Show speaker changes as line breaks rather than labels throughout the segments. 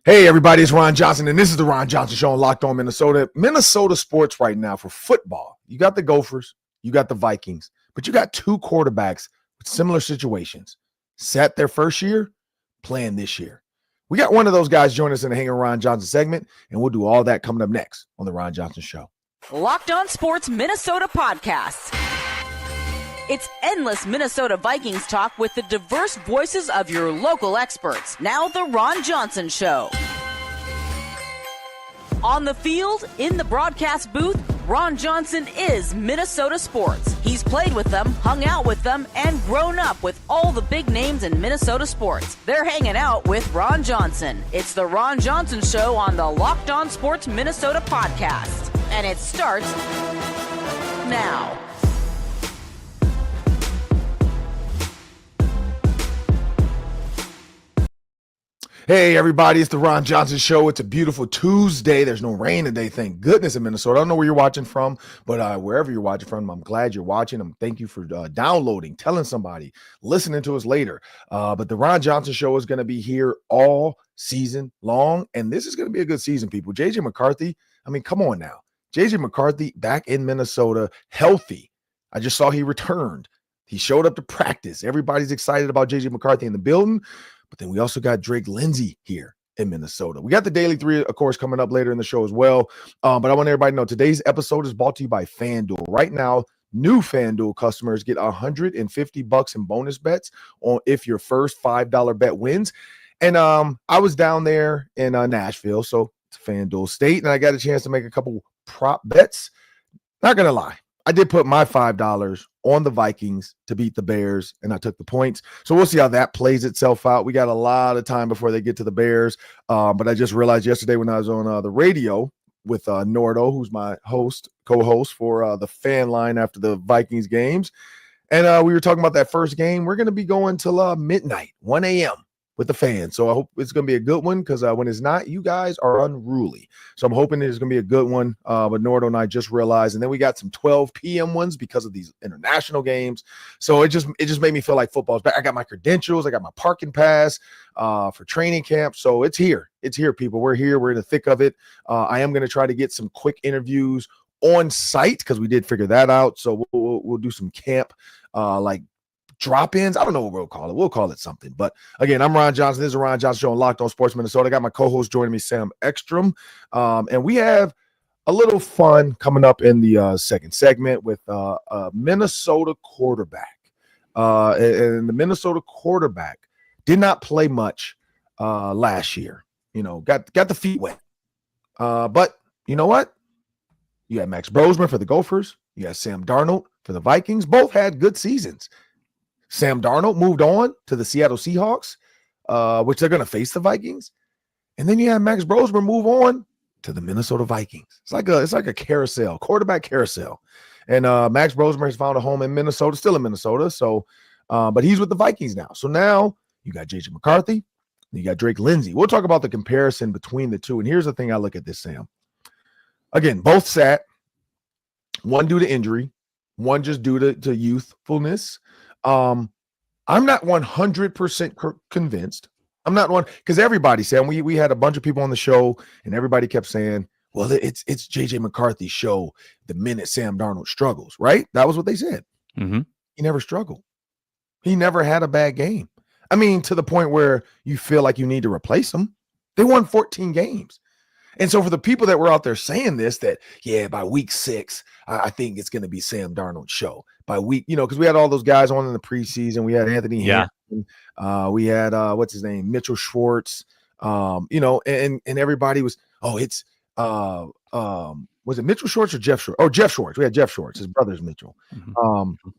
Hey, everybody, it's Ron Johnson, and this is the Ron Johnson Show on Locked On Minnesota. Minnesota sports right now for football. You got the Gophers, you got the Vikings, but you got two quarterbacks with similar situations. Sat their first year, playing this year. We got one of those guys join us in the Hanging Ron Johnson segment, and we'll do all that coming up next on the Ron Johnson Show.
Locked On Sports Minnesota Podcasts. It's endless Minnesota Vikings talk with the diverse voices of your local experts. Now the Ron Johnson Show. On the field, in the broadcast booth, Ron Johnson is Minnesota sports. He's played with them, hung out with them, and grown up with all the big names in Minnesota sports. They're hanging out with Ron Johnson. It's the Ron Johnson Show on the Locked On Sports Minnesota podcast. And it starts now.
Hey, everybody, it's the Ron Johnson Show. It's a beautiful Tuesday. There's no rain today, thank goodness, in Minnesota. I don't know where you're watching from, but wherever you're watching from, I'm glad you're watching. Thank you for downloading, telling somebody, listening to us later. But the Ron Johnson Show is going to be here all season long, and this is going to be a good season, people. JJ McCarthy, I mean, come on now. JJ McCarthy back in Minnesota, healthy. I just saw he returned. He showed up to practice. Everybody's excited about JJ McCarthy in the building. But then we also got Drake Lindsay here in Minnesota. We got the Daily 3, of course, coming up later in the show as well. But I want everybody to know today's episode is brought to you by FanDuel. Right now, new FanDuel customers get $150 in bonus bets on if your first $5 bet wins. And I was down there in Nashville, so it's FanDuel State, and I got a chance to make a couple prop bets. Not going to lie. I did put my $5 on the Vikings to beat the Bears, and I took the points. So we'll see how that plays itself out. We got a lot of time before they get to the Bears. But I just realized yesterday when I was on the radio with Nordo, who's my co-host for the fan line after the Vikings games. And we were talking about that first game. We're going to be going till midnight, 1 a.m. with the fans. So I hope it's going to be a good one because when it's not, you guys are unruly. So I'm hoping it's going to be a good one. But Nordo and I just realized. And then we got some 12 p.m. ones because of these international games. So it just made me feel like football's back. I got my credentials. I got my parking pass for training camp. So it's here. It's here, people. We're here. We're in the thick of it. I am going to try to get some quick interviews on site because we did figure that out. So we'll do some camp like drop-ins. I don't know what we'll call it. We'll call it something. But again, I'm Ron Johnson. This is a Ron Johnson Show on Locked On Sports Minnesota. I got my co-host joining me, Sam Ekstrom. And we have a little fun coming up in the second segment with a Minnesota quarterback. And the Minnesota quarterback did not play much last year. You know, got the feet wet. But you know what? You had Max Brosman for the Gophers. You had Sam Darnold for the Vikings. Both had good seasons. Sam Darnold moved on to the Seattle Seahawks, which they're going to face the Vikings. And then you have Max Brosman move on to the Minnesota Vikings. It's like a carousel, quarterback carousel. And Max Brosman has found a home in Minnesota, still in Minnesota. So, but he's with the Vikings now. So now you got JJ McCarthy, you got Drake Lindsay. We'll talk about the comparison between the two. And here's the thing I look at this, Sam. Again, both sat, one due to injury, one just due to youthfulness. I'm not 100% convinced. I'm not one because everybody said we had a bunch of people on the show and everybody kept saying, well, it's JJ McCarthy's show the minute Sam Darnold struggles, right? That was what they said. Mm-hmm. He never struggled. He never had a bad game. I mean, to the point where you feel like you need to replace him. They won 14 games. And so for the people that were out there saying this, that, yeah, by week 6, I think it's going to be Sam Darnold's show. By week, because we had all those guys on in the preseason. We had Anthony Hamilton. We had, what's his name, Mitchell Schwartz, and everybody was, was it Mitchell Schwartz or Jeff Schwartz? Oh, Jeff Schwartz. We had Jeff Schwartz. His brother's Mitchell. Mm-hmm.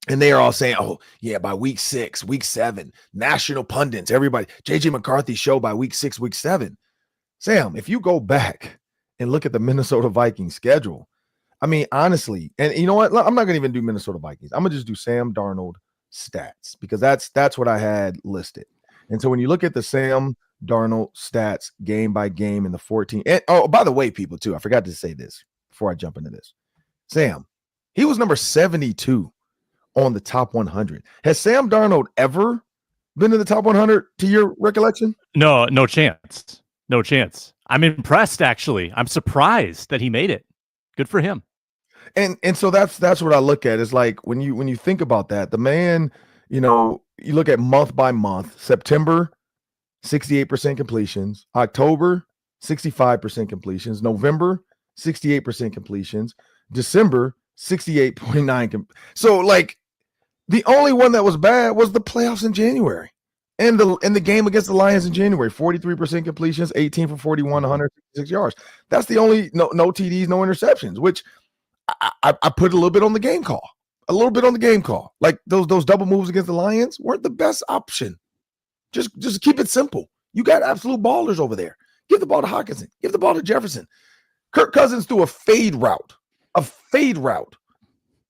And they are all saying, oh, yeah, by week 6, week 7, national pundits, everybody, JJ McCarthy's show by week 6, week 7. Sam, if you go back and look at the Minnesota Vikings schedule, I mean, honestly, and you know what? I'm not going to even do Minnesota Vikings. I'm going to just do Sam Darnold stats because that's what I had listed. And so when you look at the Sam Darnold stats game by game in the 14, and, oh, by the way, people, too, I forgot to say this before I jump into this. Sam, he was number 72 on the top 100. Has Sam Darnold ever been in the top 100 to your recollection?
No chance. No chance. I'm impressed, actually. I'm surprised that he made it. Good for him.
And so that's what I look at. Is like when you think about that, the man, you look at month by month. September, 68% completions. October, 65% completions. November, 68% completions. December, 68.9. So like the only one that was bad was the playoffs in January. And the game against the Lions in January, 43% completions, 18 for 41, 166 yards. That's the only no TDs, no interceptions, which I put a little bit on the game call. A little bit on the game call. Like those double moves against the Lions weren't the best option. Just keep it simple. You got absolute ballers over there. Give the ball to Hockenson. Give the ball to Jefferson. Kirk Cousins threw a fade route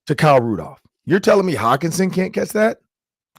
to Kyle Rudolph. You're telling me Hockenson can't catch that?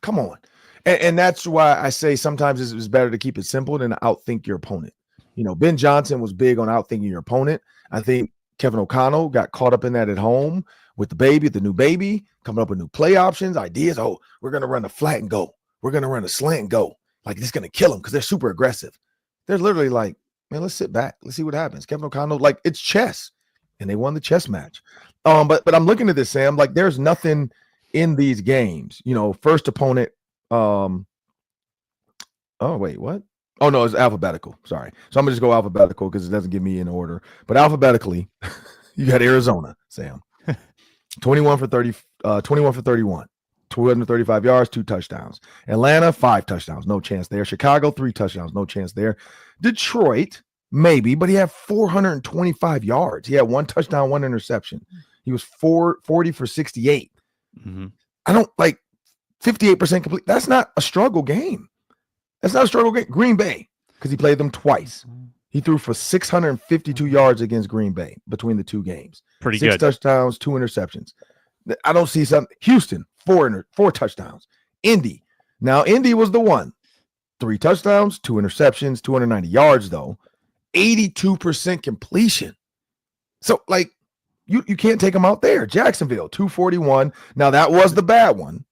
Come on. And that's why I say sometimes it's better to keep it simple than to outthink your opponent. Ben Johnson was big on outthinking your opponent. I think Kevin O'Connell got caught up in that at home with the new baby, coming up with new play options, ideas. Oh, we're going to run a flat and go. We're going to run a slant and go. Like, it's going to kill them because they're super aggressive. They're literally like, man, let's sit back. Let's see what happens. Kevin O'Connell, like, it's chess. And they won the chess match. But I'm looking at this, Sam, like there's nothing in these games. First opponent, oh, wait, what? Oh, no, it's alphabetical. Sorry. So I'm going to just go alphabetical because it doesn't give me in order. But alphabetically, you got Arizona, Sam. 21 for 31, 235 yards, 2 touchdowns. Atlanta, 5 touchdowns, no chance there. Chicago, 3 touchdowns, no chance there. Detroit, maybe, but he had 425 yards. He had 1 touchdown, 1 interception. He was 40 for 68.
Mm-hmm.
I don't like 58% complete. That's not a struggle game. That's not a struggle game. Green Bay, because he played them twice. He threw for 652 yards against Green Bay between the 2 games.
Pretty
6
good.
touchdowns, 2 interceptions. I don't see something. Houston, 4 touchdowns. Indy. Now, Indy was the one. 3 touchdowns, 2 interceptions, 290 yards, though. 82% completion. So, like, you can't take them out there. Jacksonville, 241. Now, that was the bad one.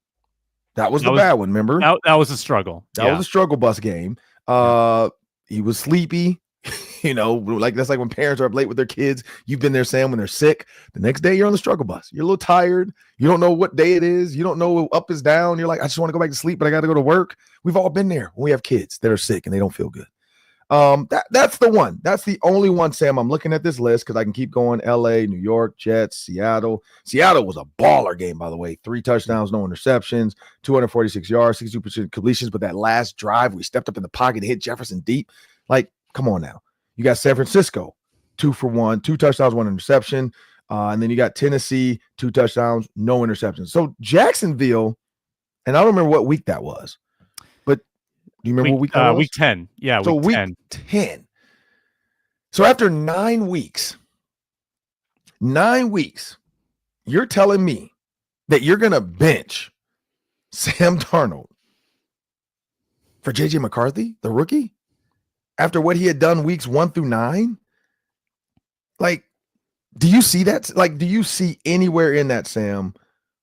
That was the bad one, remember?
That was a struggle.
That was a struggle bus game. He was sleepy. Like that's like when parents are up late with their kids. You've been there, Sam, when they're sick. The next day, you're on the struggle bus. You're a little tired. You don't know what day it is. You don't know up is down. You're like, I just want to go back to sleep, but I got to go to work. We've all been there when we have kids that are sick and they don't feel good. That's the one. That's the only one, Sam. I'm looking at this list because I can keep going. LA, New York, Jets, Seattle. Seattle was a baller game, by the way. 3 touchdowns, no interceptions, 246 yards, 62% completions. But that last drive, we stepped up in the pocket and hit Jefferson deep. Like, come on now. You got San Francisco, 2 for 1, 2 touchdowns, 1 interception. And then you got Tennessee, 2 touchdowns, no interceptions. So Jacksonville, and I don't remember what week that was, but do you remember what week that was?
Week 10. Yeah,
so
week
10. So after 9 weeks, you're telling me that you're going to bench Sam Darnold for JJ McCarthy, the rookie? After what he had done weeks 1 through 9? Like, do you see that? Like, do you see anywhere in that, Sam,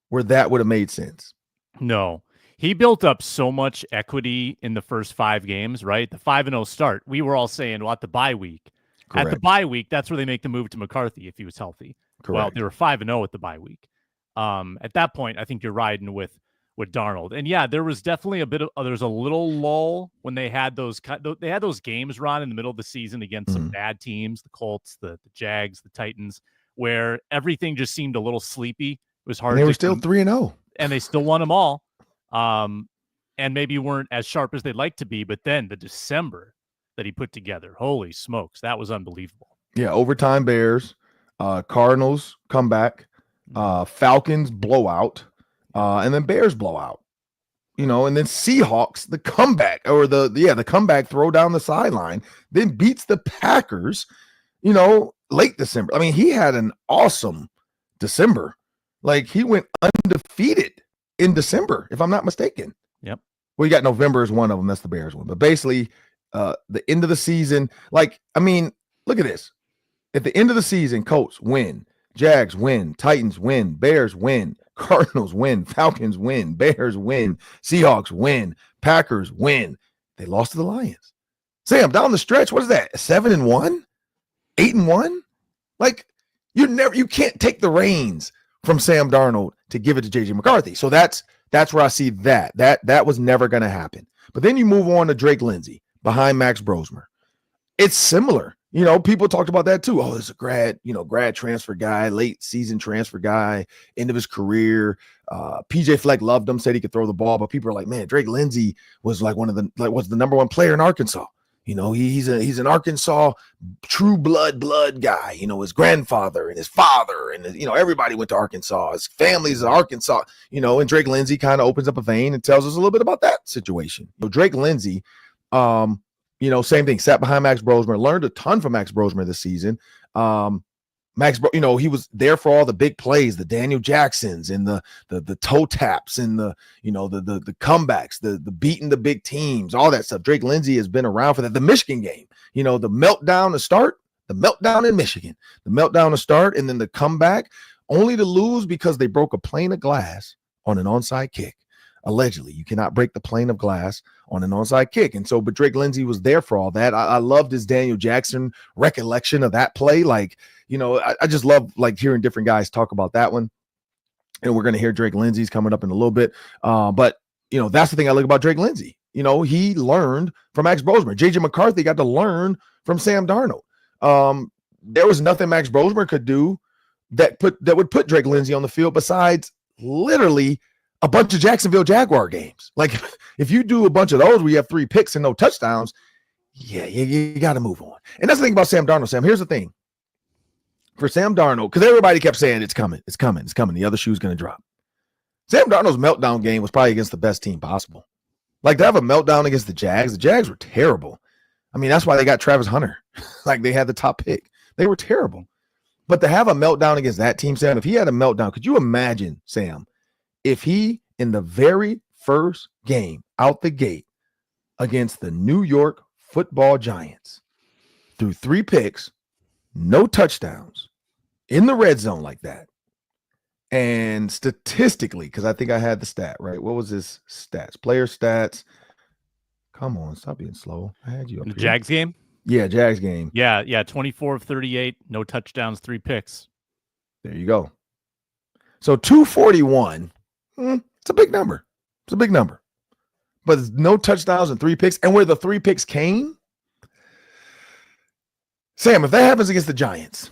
where that would have made sense?
No. He built up so much equity in the first 5 games, right? The 5-0 start. We were all saying, well, at the bye week.
Correct.
At the bye week, that's where they make the move to McCarthy if he was healthy.
Correct.
Well, they were 5-0 at the bye week. At that point, I think you're riding with Darnold. And yeah, there was definitely there's a little lull when they had those games, Ron, in the middle of the season against some bad teams, the Colts, the Jags, the Titans, where everything just seemed a little sleepy. It was hard.
And they were still 3-0.
And they still won them all. And maybe weren't as sharp as they'd like to be, but then the December that he put together, holy smokes, that was unbelievable.
Yeah, overtime Bears, Cardinals comeback, Falcons blowout, and then Bears blowout. And then Seahawks, the comeback, or the comeback throw down the sideline, then beats the Packers, late December. I mean, he had an awesome December. Like, he went undefeated in December, if I'm not mistaken.
Yep.
Well, you got November is one of them. That's the Bears one. But basically, the end of the season, like, I mean, look at this. At the end of the season, Colts win, Jags win, Titans win, Bears win, Cardinals win, Falcons win, Bears win, Seahawks win, Packers win. They lost to the Lions. Sam, down the stretch, what is that? 7-1, 8-1? Like you can't take the reins from Sam Darnold to give it to JJ McCarthy. So that's where I see that was never going to happen. But then you move on to Drake Lindsay behind Max Brosmer. It's similar. People talked about that too. Oh, there's a grad transfer guy, late season transfer guy, end of his career. PJ Fleck loved him, said he could throw the ball, but people are like, man, Drake Lindsay was was the number one player in Arkansas. He's an Arkansas true blood guy. His grandfather and his father and everybody went to Arkansas. His family's in Arkansas. And Drake Lindsay kind of opens up a vein and tells us a little bit about that situation. Drake Lindsay, same thing. Sat behind Max Brosmer, learned a ton from Max Brosmer this season. He was there for all the big plays, the Daniel Jacksons and the toe taps and the comebacks, the beating the big teams, all that stuff. Drake Lindsay has been around for that. The Michigan game, the meltdown to start, the meltdown in Michigan, the meltdown to start, and then the comeback, only to lose because they broke a pane of glass on an onside kick. Allegedly, you cannot break the plane of glass on an onside kick. And so, but Drake Lindsay was there for all that. I loved his Daniel Jackson recollection of that play. I just love hearing different guys talk about that one. And we're going to hear Drake Lindsay's coming up in a little bit. But that's the thing I like about Drake Lindsay. He learned from Max Brosmer. JJ McCarthy got to learn from Sam Darnold. There was nothing Max Brosmer could do that would put Drake Lindsay on the field besides literally a bunch of Jacksonville Jaguar games. Like if you do a bunch of those where you have 3 picks and no touchdowns, you got to move on. And that's the thing about Sam Darnold. Sam, here's the thing. For Sam Darnold, because everybody kept saying it's coming. The other shoe's going to drop. Sam Darnold's meltdown game was probably against the best team possible. Like to have a meltdown against the Jags were terrible. I mean, that's why they got Travis Hunter. Like they had the top pick. They were terrible. But to have a meltdown against that team, Sam, if he had a meltdown, could you imagine, Sam, if he, in the very first game out the gate against the New York Football Giants, threw 3 picks, no touchdowns, in the red zone like that, and statistically, because I think I had the stat, right? What was his stats? Player stats. Come on, stop being slow. I had you up
in the
here.
Jags game?
Yeah, Jags game.
Yeah, 24 of 38, no touchdowns, 3 picks.
There you go. So 241. It's a big number. But no touchdowns and 3 picks. And where the 3 picks came, Sam, if that happens against the Giants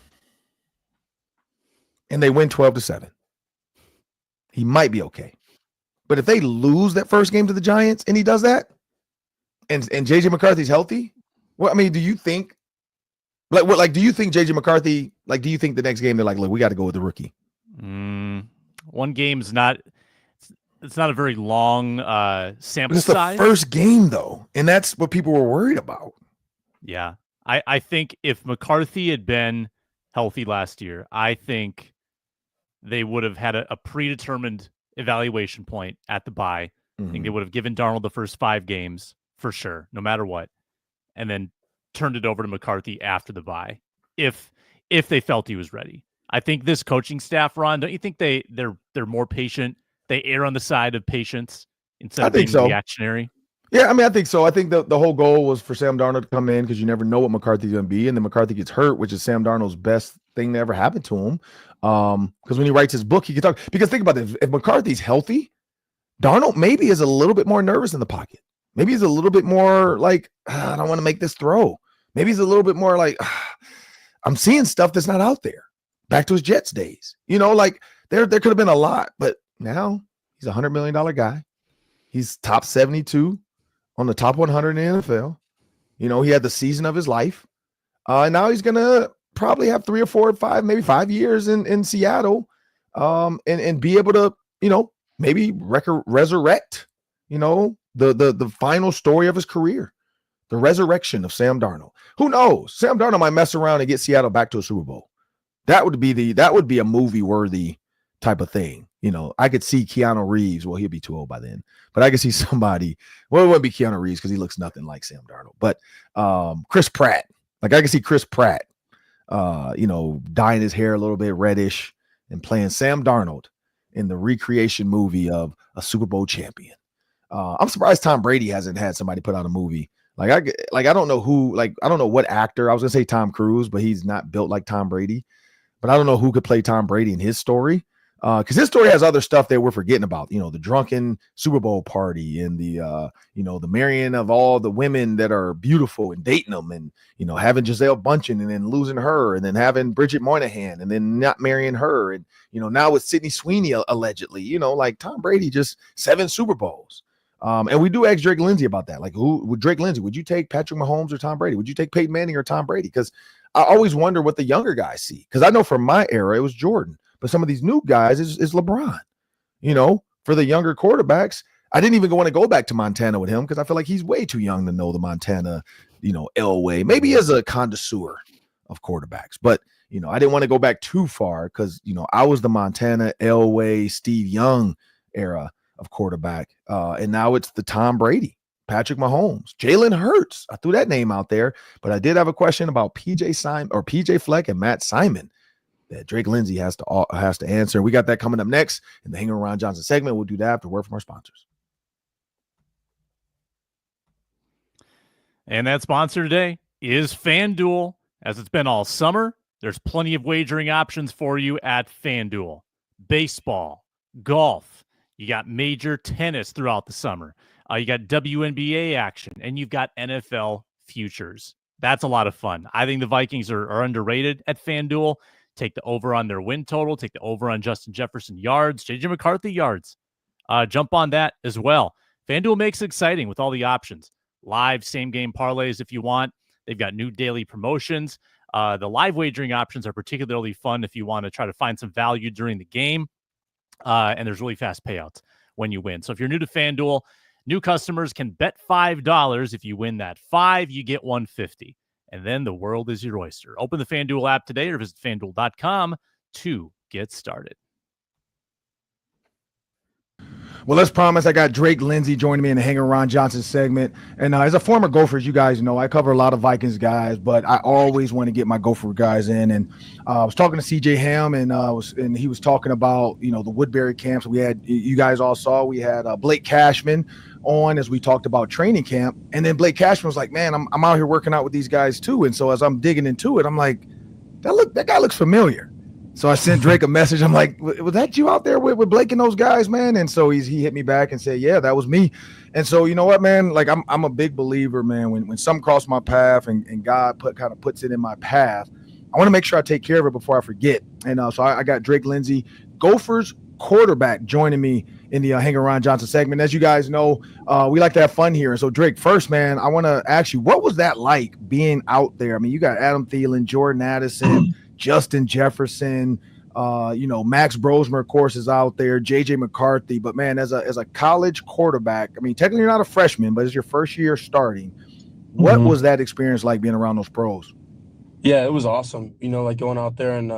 and they win 12-7, he might be okay. But if they lose that first game to the Giants and he does that, and JJ McCarthy's healthy, well, I mean, do you think do you think JJ McCarthy, do you think the next game they're like, look, we got to go with the rookie?
One game's not. It's not a very long sample
it's
size.
The first game, though, and that's what people were worried about.
Yeah. I think if McCarthy had been healthy last year, I think they would have had a predetermined evaluation point at the bye. I think they would have given Darnold the first 5 games for sure, no matter what, and then turned it over to McCarthy after the bye if they felt he was ready. I think this coaching staff, Ron, don't you think they're more patient? They err on the side of patience instead of being reactionary.
Yeah, I mean, I think so. I think the whole goal was for Sam Darnold to come in because you never know what McCarthy's going to be, and then McCarthy gets hurt, which is Sam Darnold's best thing that ever happened to him. Because when he writes his book, he can talk. Because think about it, if McCarthy's healthy, Darnold maybe is a little bit more nervous in the pocket. Maybe he's a little bit more like, I don't want to make this throw. Maybe he's a little bit more like, I'm seeing stuff that's not out there. Back to his Jets days. There could have been a lot, but now he's a $100 million guy. He's top 72 on the top 100 in the NFL. He had the season of his life. And now he's going to probably have 3 or 4 or 5, maybe 5 years in Seattle and be able to, maybe resurrect, the final story of his career, the resurrection of Sam Darnold. Who knows? Sam Darnold might mess around and get Seattle back to a Super Bowl. That would be a movie worthy type of thing. I could see Keanu Reeves. Well, he'll be too old by then, but I could see somebody. Well, it wouldn't be Keanu Reeves because he looks nothing like Sam Darnold, but Chris Pratt. I could see Chris Pratt, dyeing his hair a little bit reddish and playing Sam Darnold in the recreation movie of a Super Bowl champion. I'm surprised Tom Brady hasn't had somebody put out a movie I don't know who, I don't know what actor. I was gonna say Tom Cruise, but he's not built like Tom Brady. But I don't know who could play Tom Brady in his story. Because his story has other stuff that we're forgetting about, the drunken Super Bowl party and the marrying of all the women that are beautiful and dating them, and having Gisele Bundchen and then losing her, and then having Bridget Moynihan and then not marrying her, and now with Sydney Sweeney allegedly, like Tom Brady just 7 Super Bowls. And we do ask Drake Lindsay about that. Like, who would Drake Lindsay? Would you take Patrick Mahomes or Tom Brady? Would you take Peyton Manning or Tom Brady? Because I always wonder what the younger guys see. Because I know from my era it was Jordan. But some of these new guys is LeBron. For the younger quarterbacks, I didn't even want to go back to Montana with him because I feel like he's way too young to know the Montana, Elway. Maybe as a connoisseur of quarterbacks, but I didn't want to go back too far because I was the Montana, Elway, Steve Young era of quarterback, and now it's the Tom Brady, Patrick Mahomes, Jalen Hurts. I threw that name out there, but I did have a question about PJ Fleck and Matt Simon that Drake Lindsay has to answer. We got that coming up next in the Hanging Around Johnson segment. We'll do that after word from our sponsors.
And that sponsor today is FanDuel. As it's been all summer, there's plenty of wagering options for you at FanDuel. Baseball, golf, you got major tennis throughout the summer. You got WNBA action, and you've got NFL futures. That's a lot of fun. I think the Vikings are underrated at FanDuel. Take the over on their win total. Take the over on Justin Jefferson yards, JJ McCarthy yards. Jump on that as well. FanDuel makes it exciting with all the options. Live same-game parlays if you want. They've got new daily promotions. The live wagering options are particularly fun if you want to try to find some value during the game. And there's really fast payouts when you win. So if you're new to FanDuel, new customers can bet $5. If you win that $5, you get $150. And then the world is your oyster. Open the FanDuel app today or visit FanDuel.com to get started.
Well, let's promise I got Drake Lindsay joining me in the Hanging Around Johnson segment. And as a former Gophers, you guys know I cover a lot of Vikings guys, but I always want to get my Gopher guys in. And I was talking to CJ Ham, and he was talking about the Woodbury camps. We had, you guys all saw, we had Blake Cashman on as we talked about training camp, and then Blake Cashman was like, "Man, I'm out here working out with these guys too." And so as I'm digging into it, I'm like, that guy looks familiar. So I sent Drake a message. I'm like, "Was that you out there with Blake and those guys, man?" And so he hit me back and said, "Yeah, that was me." And so you know what, man? Like I'm a big believer, man. When something crosses my path and God puts it in my path, I want to make sure I take care of it before I forget. And so I got Drake Lindsay, Gophers quarterback, joining me in the Hang Around Johnson segment. As you guys know, we like to have fun here. And so, Drake, first, man, I want to ask you, what was that like being out there? I mean, you got Adam Thielen, Jordan Addison, Justin Jefferson, Max Brosmer, of course, is out there, JJ McCarthy. But, man, as a college quarterback, I mean, technically you're not a freshman, but it's your first year starting. What was that experience like being around those pros?
Yeah, it was awesome. Like going out there and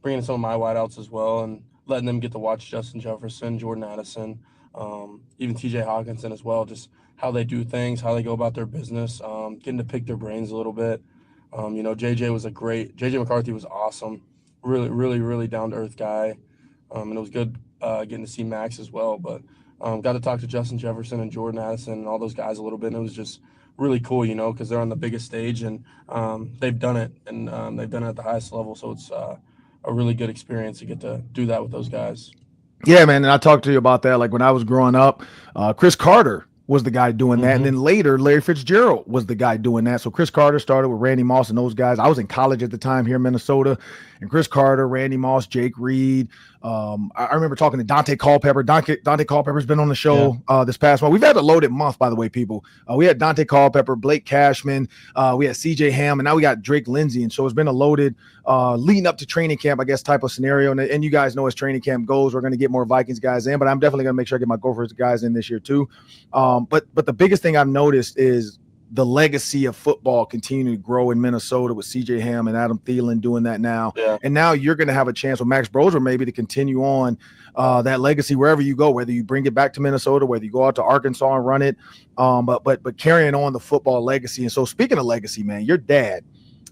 bringing some of my wideouts as well and letting them get to watch Justin Jefferson, Jordan Addison, even TJ Hockenson as well, just how they do things, how they go about their business, getting to pick their brains a little bit. JJ McCarthy was awesome, really, really, really down-to-earth guy. And it was good getting to see Max as well. But got to talk to Justin Jefferson and Jordan Addison and all those guys a little bit. And it was just really cool, because they're on the biggest stage and they've done it. And they've done it at the highest level. So it's a really good experience to get to do that with those guys.
Yeah, man. And I talked to you about that. Like when I was growing up, Chris Carter was the guy doing that. And then later, Larry Fitzgerald was the guy doing that. So Chris Carter started with Randy Moss and those guys. I was in college at the time here in Minnesota. And Chris Carter, Randy Moss, Jake Reed. I remember talking to Dante Culpepper. Dante Culpepper's been on the show this past month. We've had a loaded month, by the way, people. We had Dante Culpepper, Blake Cashman. We had CJ Ham, and now we got Drake Lindsay. And so it's been a loaded leading up to training camp, I guess, type of scenario. And you guys know as training camp goes, we're going to get more Vikings guys in, but I'm definitely going to make sure I get my Gophers guys in this year too. But the biggest thing I've noticed is the legacy of football continuing to grow in Minnesota with CJ Ham and Adam Thielen doing that now. Yeah. And now you're going to have a chance with Max Brosmer maybe to continue on that legacy wherever you go, whether you bring it back to Minnesota, whether you go out to Arkansas and run it, but carrying on the football legacy. And so speaking of legacy, man, your dad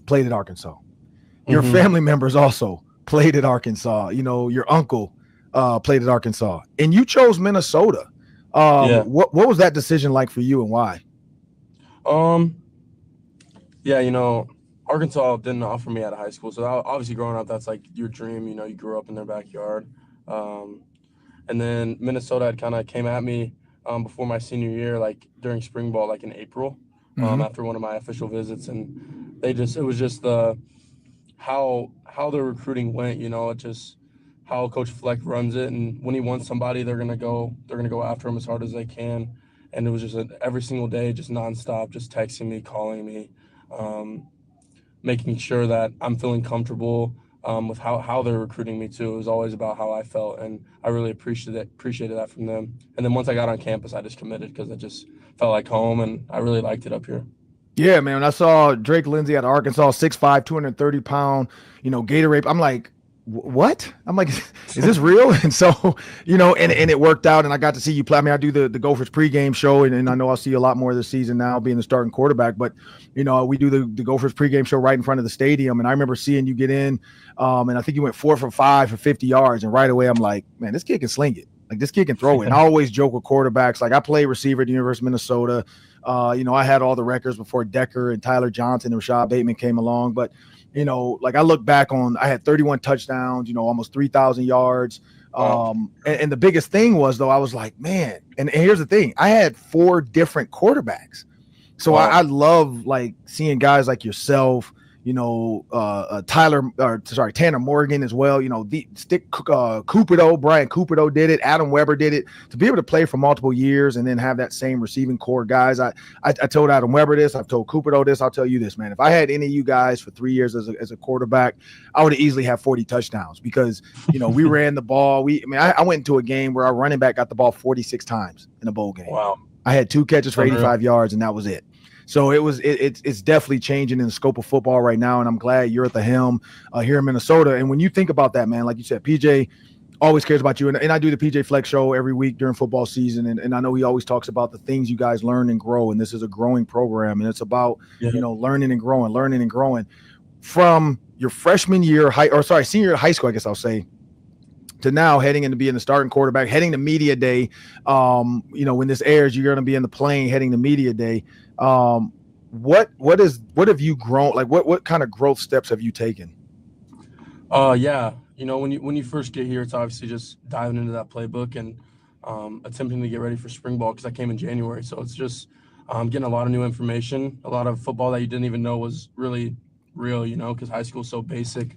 played at Arkansas. Your family members also played at Arkansas. Your uncle played at Arkansas. And you chose Minnesota. What was that decision like for you and why?
Yeah, Arkansas didn't offer me out of high school. So obviously growing up, that's like your dream. You grew up in their backyard. Um, and then Minnesota had kind of came at me before my senior year, like during spring ball, like in April,
Mm-hmm.
after one of my official visits. And it was just how the recruiting went, it just how Coach Fleck runs it. And when he wants somebody, they're gonna go after him as hard as they can. And it was just every single day, just nonstop, just texting me, calling me, making sure that I'm feeling comfortable with how they're recruiting me too. It was always about how I felt, and I really appreciated that from them. And then once I got on campus, I just committed because it just felt like home, and I really liked it up here.
Yeah, man. When I saw Drake Lindsay at Arkansas, 6'5", 230-pound, Gatorade, I'm like, what? I'm like, is this real? And so, and it worked out, and I got to see you play. I mean, I do the Gophers pregame show, and I know I'll see a lot more this season now being the starting quarterback, but, we do the Gophers pregame show right in front of the stadium, and I remember seeing you get in, and I think you went 4 for 5 for 50 yards, and right away I'm like, man, this kid can sling it. Like, this kid can throw it. And I always joke with quarterbacks. Like, I played receiver at the University of Minnesota. I had all the records before Decker and Tyler Johnson and Rashad Bateman came along. But, like I look back on, I had 31 touchdowns, almost 3,000 yards.
Wow.
And the biggest thing was, though, I was like, man, and here's the thing. I had 4 different quarterbacks. So
Wow.
I love, like, seeing guys like yourself, Tanner Morgan as well, Brian Cupido did it. Adam Weber did it. To be able to play for multiple years and then have that same receiving core guys. I told Adam Weber this. I've told Cupido this. I'll tell you this, man. If I had any of you guys for 3 years as a quarterback, I would have easily have 40 touchdowns because, we ran the ball. I went into a game where our running back got the ball 46 times in a bowl game.
Wow.
I had 2 catches for 85 yards, and that was it. So it's definitely changing in the scope of football right now, and I'm glad you're at the helm here in Minnesota. And when you think about that, man, like you said, PJ always cares about you, and I do the PJ Flex show every week during football season, and I know he always talks about the things you guys learn and grow, and this is a growing program, and it's about learning and growing from your freshman year, senior year of high school, I guess I'll say, to now heading into being the starting quarterback, heading to media day. When this airs, you're going to be in the plane heading to media day. What have you grown? Like what kind of growth steps have you taken?
Yeah. When you first get here, it's obviously just diving into that playbook and attempting to get ready for spring ball because I came in January. So it's just getting a lot of new information, a lot of football that you didn't even know was really real, because high school is so basic.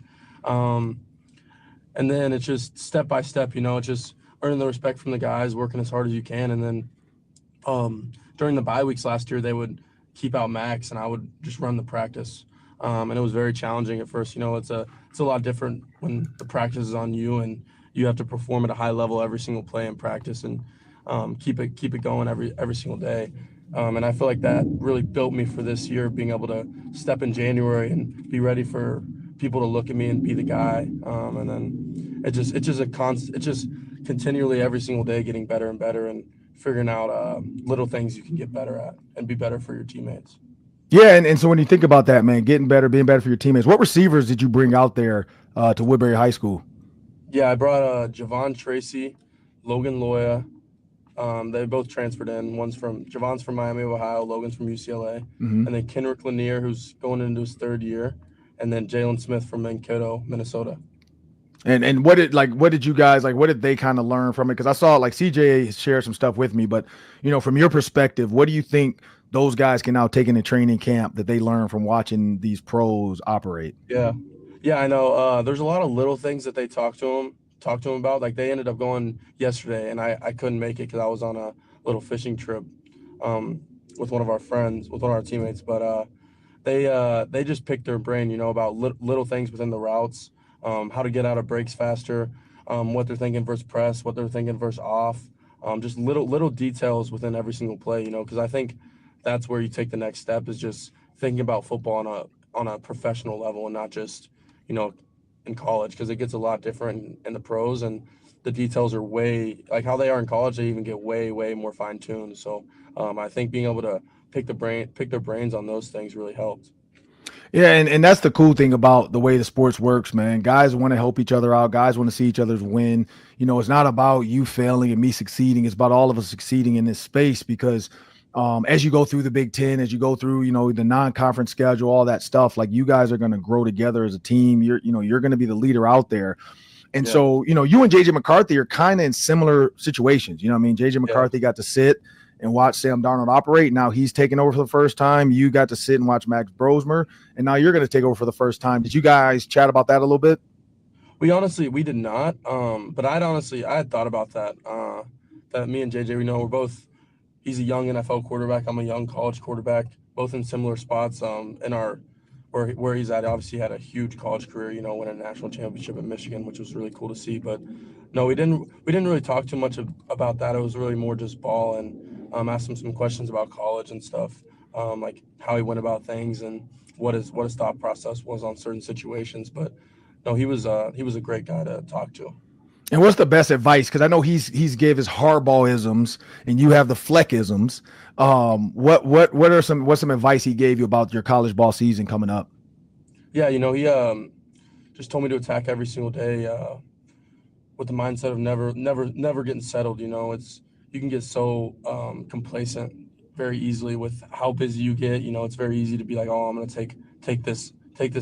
And then it's just step by step, it's just earning the respect from the guys, working as hard as you can. And then during the bye weeks last year, they would keep out Max and I would just run the practice. And it was very challenging at first. It's a lot different when the practice is on you and you have to perform at a high level every single play in practice and keep it going every single day. And I feel like that really built me for this year, being able to step in January and be ready for people to look at me and be the guy. And then it's just continually every single day getting better and better and figuring out little things you can get better at and be better for your teammates.
Yeah, and so when you think about that, man, getting better, being better for your teammates, what receivers did you bring out there to Woodbury High School?
Yeah, I brought Javon Tracy, Logan Loya. They both transferred in. Javon's from Miami of Ohio, Logan's from UCLA, and then Kenrick Lanier, who's going into his 3rd year, and then Jalen Smith from Mankato, Minnesota.
And what did you guys what did they kind of learn from it? Because I saw CJ shared some stuff with me, but from your perspective, what do you think those guys can now take in a training camp that they learn from watching these pros operate?
Yeah, I know. There's a lot of little things that they talk to them about. Like they ended up going yesterday, and I couldn't make it because I was on a little fishing trip with one of our friends, with one of our teammates. But they just picked their brain, about little things within the routes. How to get out of breaks faster, what they're thinking versus press, what they're thinking versus off, just little details within every single play, because I think that's where you take the next step is just thinking about football on a professional level and not just, in college, because it gets a lot different in the pros and the details are way like how they are in college. They even get way more fine tuned. So I think being able to pick their brains on those things really helped.
Yeah, and that's the cool thing about the way the sports works, man. Guys want to help each other out. Guys want to see each other's win. It's not about you failing and me succeeding. It's about all of us succeeding in this space because, as you go through the Big Ten, as you go through, the non-conference schedule, all that stuff, like you guys are going to grow together as a team. You're going to be the leader out there. And so, you and JJ McCarthy are kind of in similar situations. JJ McCarthy got to sit and watch Sam Darnold operate. Now he's taking over for the first time. You got to sit and watch Max Brosmer, and now you're going to take over for the first time. Did you guys chat about that a little bit?
We did not. But I had thought about that. That me and JJ, we're both. He's a young NFL quarterback. I'm a young college quarterback. Both in similar spots. In our where he's at, obviously had a huge college career. Winning a national championship at Michigan, which was really cool to see. But no, we didn't really talk too much about that. It was really more just ball and asked him some questions about college and stuff, like how he went about things and what his thought process was on certain situations. But no, he was a great guy to talk to.
And what's the best advice? Because I know he's gave his hardball-isms and you have the fleck-isms. What's some advice he gave you about your college ball season coming up?
Yeah, he just told me to attack every single day with the mindset of never getting settled. You can get so complacent very easily with how busy you get. It's very easy to be like, oh, I'm going to take this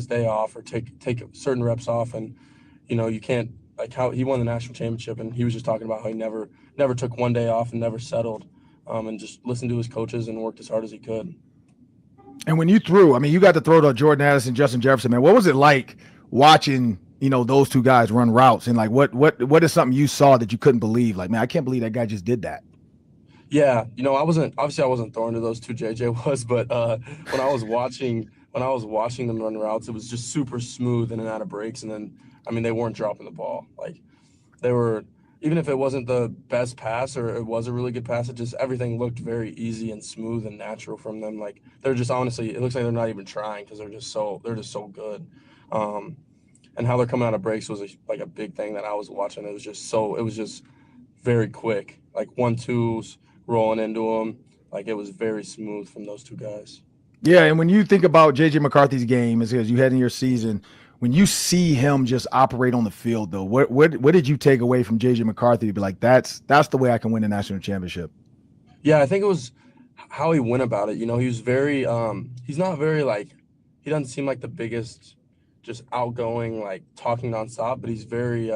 day off or take certain reps off, and you can't. Like how he won the national championship, and he was just talking about how he never took one day off and never settled, and just listened to his coaches and worked as hard as he could.
And when you threw, you got to throw to Jordan Addison, Justin Jefferson, man. What was it like watching, those two guys run routes? And like, what is something you saw that you couldn't believe? Like, man, I can't believe that guy just did that.
Yeah, I wasn't throwing to those two. JJ was, but when I was watching them run routes, it was just super smooth in and out of breaks, and then. They weren't dropping the ball. Like they were, even if it wasn't the best pass or it was a really good pass, everything looked very easy and smooth and natural from them. Like they're just honestly, it looks like they're not even trying because they're just so good. And how they're coming out of breaks was a big thing that I was watching. It was just very quick, like 1-2s rolling into them. Like it was very smooth from those two guys.
Yeah, and when you think about JJ McCarthy's game as you head in your season. When you see him just operate on the field, though, what did you take away from JJ McCarthy to be like, that's the way I can win a national championship?
Yeah, I think it was how he went about it. He was very he's not very he doesn't seem like the biggest just outgoing, talking nonstop, but he's very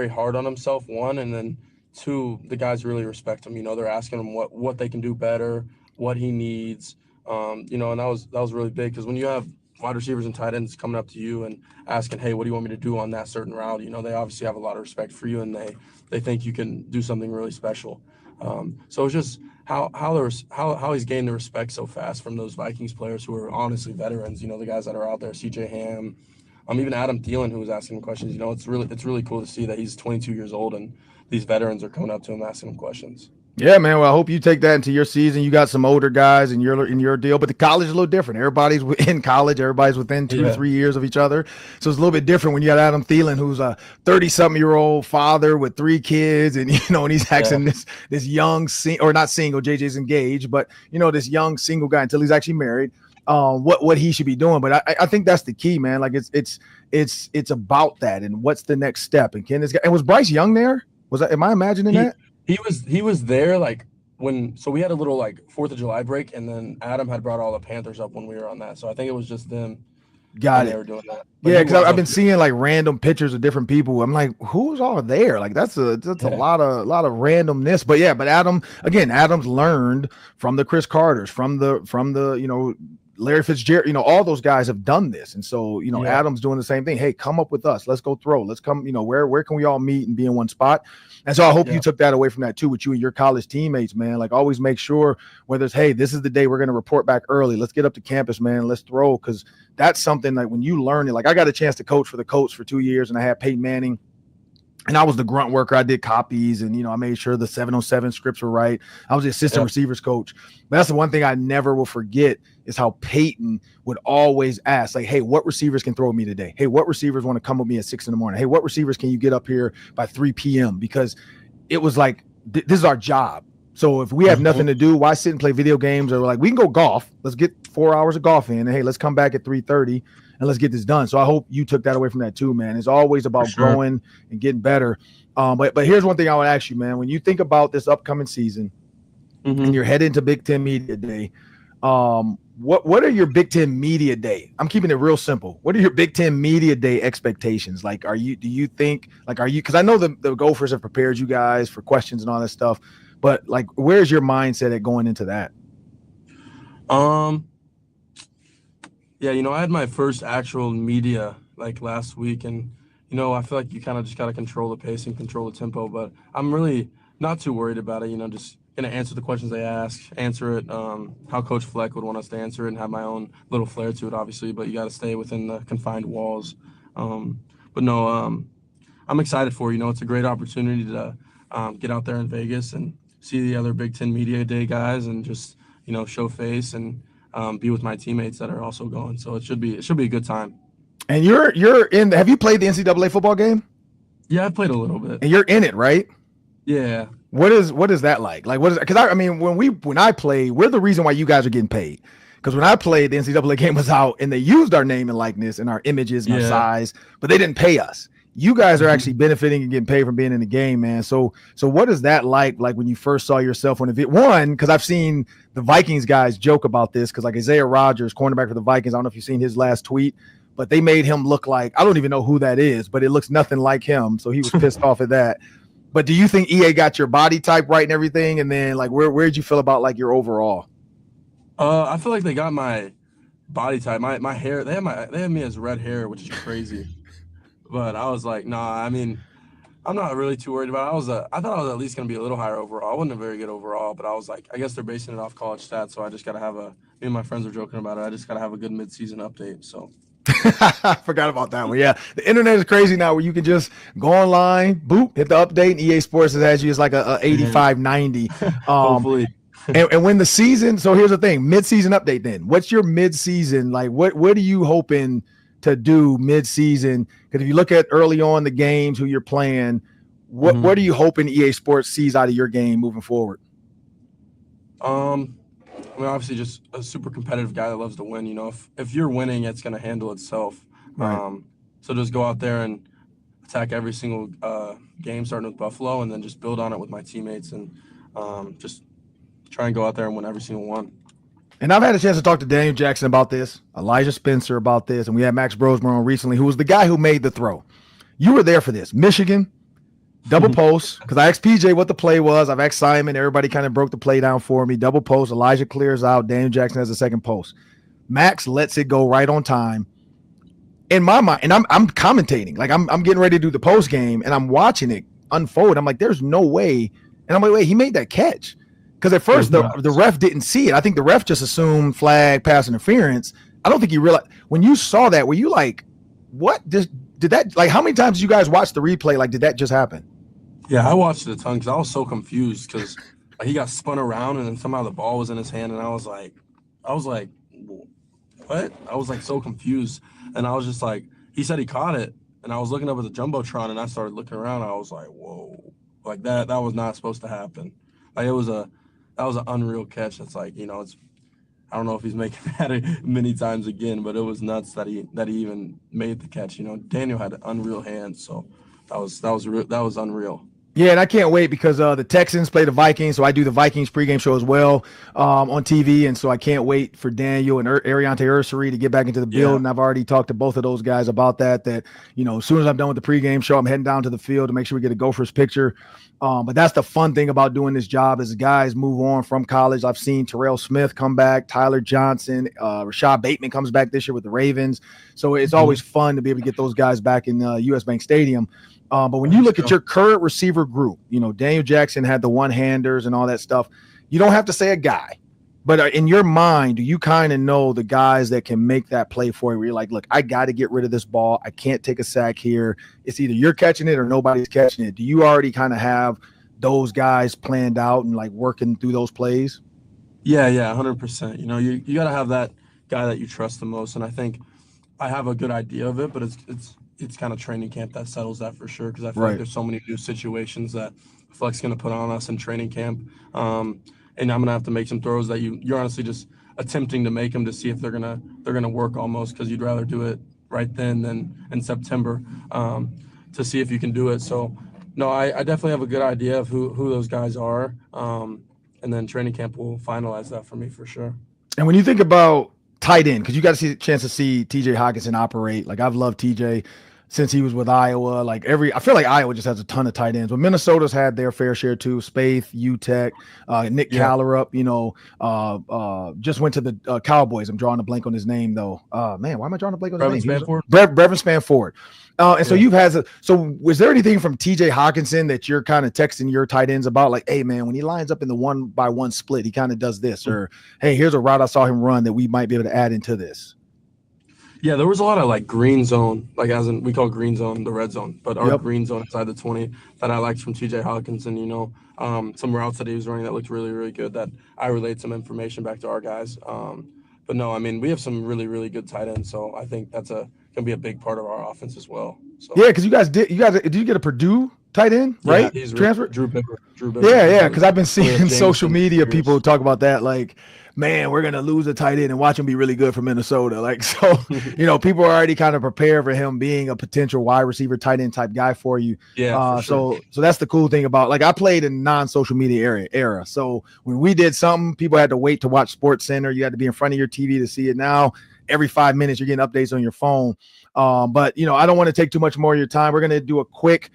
hard on himself, one, and then two, the guys really respect him. They're asking him what they can do better, what he needs. And that was really big because when you have wide receivers and tight ends coming up to you and asking, hey, what do you want me to do on that certain route? They obviously have a lot of respect for you and they think you can do something really special. So it's just how he's gained the respect so fast from those Vikings players who are honestly veterans, the guys that are out there, CJ Ham, even Adam Thielen, who was asking him questions. It's really cool to see that he's 22 years old and these veterans are coming up to him asking him questions.
Yeah, man. Well, I hope you take that into your season. You got some older guys in your deal, but the college is a little different. Everybody's in college. Everybody's within 2 to 3 years of each other. So it's a little bit different when you got Adam Thielen, who's a 30-something-year-old father with 3 kids, and and he's asking this young or not single. JJ's engaged, but this young single guy until he's actually married. What he should be doing, but I think that's the key, man. Like it's about that, and what's the next step? And and was Bryce Young there? Am I imagining that?
He was there so we had a little 4th of July break, and then Adam had brought all the Panthers up when we were on that. So I think it was just them.
Got it.
They were doing that. But
yeah, because I've been seeing random pictures of different people. I'm like, who's all there? That's a lot of randomness. But yeah, Adam's learned from the Chris Carters, from the Larry Fitzgerald, all those guys have done this. And so, Adam's doing the same thing. Hey, come up with us. Let's go throw. Let's come, where can we all meet and be in one spot? And so I hope you took that away from that too, with you and your college teammates, man. Always make sure whether it's, hey, this is the day we're going to report back early. Let's get up to campus, man. Let's throw. Because that's something when you learn it, I got a chance to coach for the Colts for 2 years, and I had Peyton Manning. And I was the grunt worker. I did copies, and I made sure the 707 scripts were right. I was the assistant receivers coach. But that's the one thing I never will forget is how Peyton would always ask, hey, what receivers can throw with me today? Hey, what receivers want to come with me at 6 a.m? Hey, what receivers can you get up here by 3 p.m? Because it was this is our job. So if we have nothing to do, why sit and play video games? Or we can go golf. Let's get 4 hours of golf in, and hey, let's come back at 3:30. And let's get this done. So I hope you took that away from that too, man. It's always about growing and getting better. But here's one thing I would ask you, man. When you think about this upcoming season, and you're heading to Big Ten Media Day. What are your Big Ten Media Day? I'm keeping it real simple. What are your Big Ten Media Day expectations? Like, do you think, because I know the Gophers have prepared you guys for questions and all that stuff, but like, where's your mindset at going into that?
Yeah, I had my first actual media like last week, and I feel like you kind of just got to control the pace and control the tempo, but I'm really not too worried about it. Just gonna answer the questions they ask, answer it how Coach Fleck would want us to answer it, and have my own little flair to it, obviously. But you got to stay within the confined walls. But no, I'm excited for it's a great opportunity to get out there in Vegas and see the other Big Ten Media Day guys, and just show face and be with my teammates that are also going. So it should be a good time.
And you're in. Have you played the NCAA football game?
Yeah, I've played a little bit.
And you're in it, right?
Yeah.
What is that like? Like, what is? Because I mean, when I played, we're the reason why you guys are getting paid. Because when I played, the NCAA game was out, and they used our name and likeness and our images and our size, but they didn't pay us. You guys are actually benefiting and getting paid from being in the game, man. So what is that like when you first saw yourself on the one? Because I've seen the Vikings guys joke about this, because like Isaiah Rodgers, cornerback for the Vikings, I don't know if you've seen his last tweet, but they made him look like, I don't even know who that is, but it looks nothing like him. So he was pissed off at that. But do you think EA got your body type right and everything? And then like, where'd you feel about like your overall?
I feel like they got my body type, my hair. They had me as red hair, which is crazy. But I was like, nah, I mean, I'm not really too worried about it. I thought I was at least going to be a little higher overall. I wasn't a very good overall, but I was like, I guess they're basing it off college stats. So I just got to me and my friends were joking about it. I just got to have a good midseason update. So.
I forgot about that one. Yeah, the internet is crazy now, where you can just go online, boop, hit the update, and EA Sports has you as like a 85, 90.
Hopefully.
and when the season, so here's the thing, mid-season update then. What's your mid-season, like what are you hoping to do mid-season? Because if you look at early on the games, who you're playing, what are you hoping EA Sports sees out of your game moving forward?
I mean, obviously just a super competitive guy that loves to win. If you're winning, it's going to handle itself.
Right.
So just go out there and attack every single game, starting with Buffalo, and then just build on it with my teammates, and just try and go out there and win every single one.
And I've had a chance to talk to Daniel Jackson about this, Elijah Spencer about this, and we had Max Brosmer on recently, who was the guy who made the throw. You were there for this. Michigan, double post, because I asked PJ what the play was. I've asked Simon. Everybody kind of broke the play down for me. Double post. Elijah clears out. Daniel Jackson has a second post. Max lets it go right on time. In my mind, and I'm commentating. Like, I'm getting ready to do the post game, and I'm watching it unfold. I'm like, there's no way. And I'm like, wait, he made that catch. Because at first, the ref didn't see it. I think the ref just assumed flag, pass interference. I don't think he realized. When you saw that, were you like, what? Did that, like, how many times did you guys watch the replay? Like, did that just happen?
Yeah, I watched it a ton because I was so confused, because he got spun around and then somehow the ball was in his hand, and I was like, what? I was like so confused, and I was just like, he said he caught it, and I was looking up at the jumbotron, and I started looking around. And I was like, whoa, like that was not supposed to happen. Like that was an unreal catch. That's like, it's, I don't know if he's making that many times again, but it was nuts that he even made the catch. Daniel had an unreal hand, so that was unreal.
Yeah, and I can't wait, because the Texans play the Vikings, so I do the Vikings pregame show as well on TV, and so I can't wait for Daniel and Ariante Ursary to get back into the building. I've already talked to both of those guys about that, as soon as I'm done with the pregame show, I'm heading down to the field to make sure we get a Gophers picture. But that's the fun thing about doing this job, is guys move on from college. I've seen Terrell Smith come back, Tyler Johnson, Rashad Bateman comes back this year with the Ravens. So it's always fun to be able to get those guys back in US Bank Stadium. But when you look at your current receiver group, Daniel Jackson had the one-handers and all that stuff. You don't have to say a guy, but in your mind, do you kind of know the guys that can make that play for you, where you're like, look, I got to get rid of this ball. I can't take a sack here. It's either you're catching it or nobody's catching it. Do you already kind of have those guys planned out and like working through those plays?
Yeah, 100%. You got to have that guy that you trust the most. And I think I have a good idea of it, but it's kind of training camp that settles that for sure, because I feel like there's so many new situations that Fleck's going to put on us in training camp. And I'm going to have to make some throws that you're honestly just attempting to make them to see if they're gonna work, almost, because you'd rather do it right then than in September, to see if you can do it. So, no, I definitely have a good idea of who those guys are. and then training camp will finalize that for me for sure.
And when you think about tight end, because you got a chance to see TJ Hockenson operate. Like I've loved TJ since he was with Iowa. I feel like Iowa just has a ton of tight ends, but Minnesota's had their fair share too. Spaeth, UTEC, Nick Callerup, just went to the Cowboys. I'm drawing a blank on his name though. Man, why am I drawing a blank on his name? Brevin Spanford. So you've had so was there anything from TJ Hockenson that you're kind of texting your tight ends about? Like, hey man, when he lines up in the 1-by-1 split, he kind of does this, or hey, here's a route I saw him run that we might be able to add into this. Yeah,
there was a lot of like green zone, like as in we call green zone the red zone, but our green zone inside the 20 that I liked from TJ Hockenson, some routes that he was running that looked really, really good that I relayed some information back to our guys. But no, I mean, we have some really, really good tight ends, so I think that's going to be a big part of our offense as well. So.
Yeah, because did you get a Purdue tight end, right?
Yeah, he's
transfer.
Drew Bicker.
Yeah, because I've been seeing social media people talk about that, like, man, we're gonna lose a tight end and watch him be really good for Minnesota. Like, so people are already kind of prepared for him being a potential wide receiver, tight end type guy for you.
Yeah. For sure.
So that's the cool thing about, like, I played in non-social media era. So when we did something, people had to wait to watch Sports Center. You had to be in front of your TV to see it. Now, every 5 minutes, you're getting updates on your phone. But I don't want to take too much more of your time. We're gonna do a quick